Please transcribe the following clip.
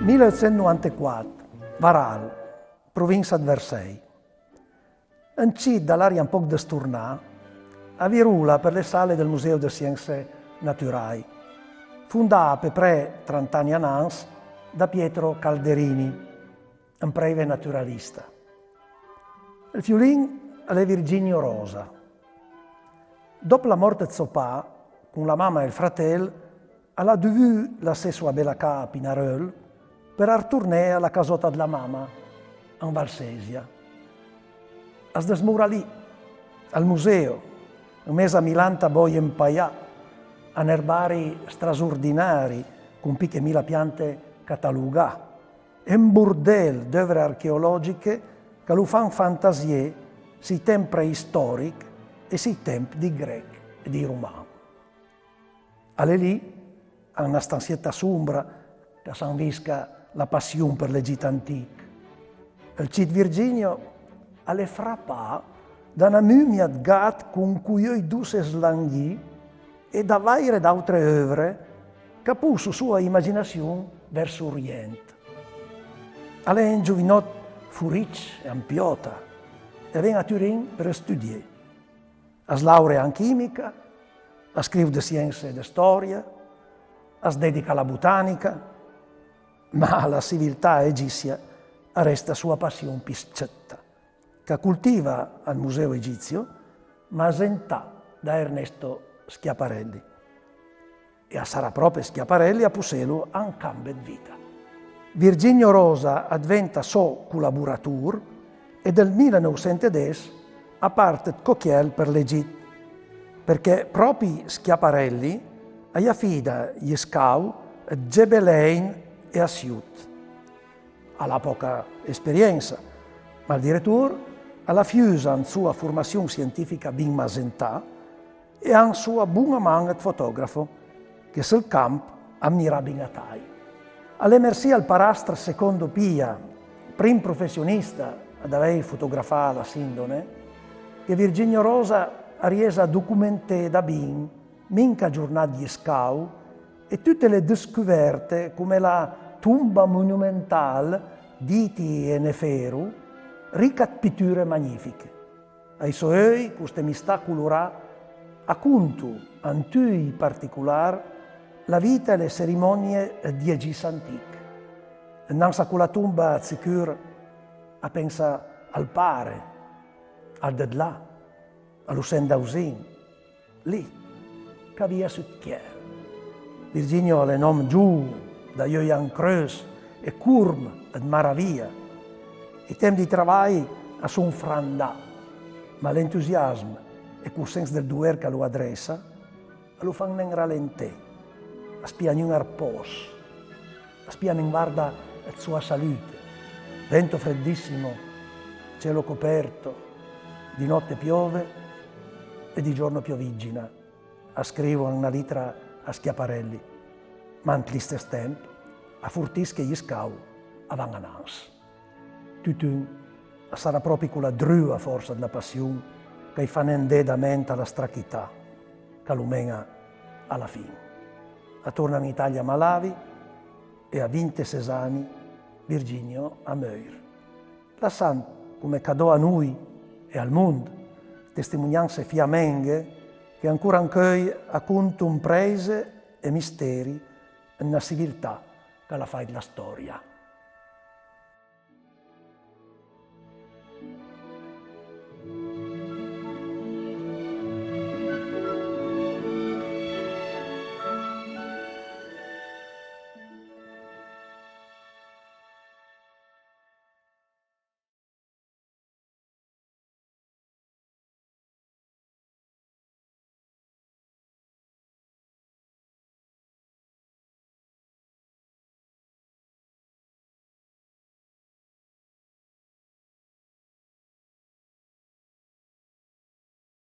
1894, Varal, provincia di Versailles. Un cid dall'aria un po' desturnà, a virula per le sale del Museo de Scienze Naturali, fondata per 30 anni annanzi da Pietro Calderini, un breve naturalista. Il fiulin è Virginio Rosa. Dopo la morte di suo papà, con la mamma e il fratello, ha dovuto lasciare sua bella casa a Pinarel per tornare alla casota della mamma, in Valsesia. Si desmura lì, al museo, in mezzo a Milanta Boie Impaià, a erbari straordinari con più di 1000 piante catalogate, e un burdel d'opere archeologiche che lo fanno fantasie sui tempi preistorici e sui tempi di Grechi e di Romani. Alle lì, a una stanzietta sombra, che s'anvisca la passione per l'Egitto antico. Il cid Virginio alle frappà da una mumia di gatto con cui i due slanghi e da varie altre opere che puso sua immaginazione verso Oriente. Alle un giovinotto furic e ampiota e viene a Turin per studiare. Si laurea in chimica, scrive di scienze e di storia, si dedica alla botanica, ma la civiltà egizia resta sua passione piscetta, che coltiva al Museo Egizio, ma sentà da Ernesto Schiaparelli. E sarà proprio Schiaparelli a Puselo a un cambio di vita. Virginio Rosa diventa suo collaboratore e del 1910 a parte di Cochiel per l'Egitto, perché proprio Schiaparelli gli affida gli scau a Gebelein e a Siut. Ha poca esperienza, ma il direttore ha fiusa in sua formazione scientifica ben masentà e ha in sua buona mano di fotografo che sul campo ammira ben a tai. All'emersia al parastra secondo Pia, prim professionista ad aver fotografato la Sindone, che Virginio Rosa ha riesa a documentare da ben, minca giornata di scau, e tutte le scoperte come la tomba monumentale di Neferu, ricca di pitture magnifiche. Ai suoi, queste mistà colorate, a conto, in tutti particolari, la vita e le cerimonie di Egitto antico. Nanza con la tomba sicura, a pensa al pare, al de là, all'Usendausin, lì, che via sutchier. Virginio le nome giù, da Johan Creus, e Curm, ed Maravia. I tempi di lavoro sono frandà, ma l'entusiasmo e il senso del dover che lo adressa, lo fanno in rallentare. Spiano in arpos, spiano in guarda la sua salute. Vento freddissimo, cielo coperto, di notte piove e di giorno piovigina. Scrivo una lettera a Schiaparelli, ma in stesso tempo a furtische gli scau a Vanganans. Tutun sarà proprio con la drua forza della passione che fa nendere da mente alla strachità, che lo mena alla fine. Torna in Italia a Malawi e a 26 anni Virginio a Meur. Lasciando come cadò a noi e al mondo testimonianze fiammenghe che ancora a conto un prese e misteri una civiltà che la fa la storia.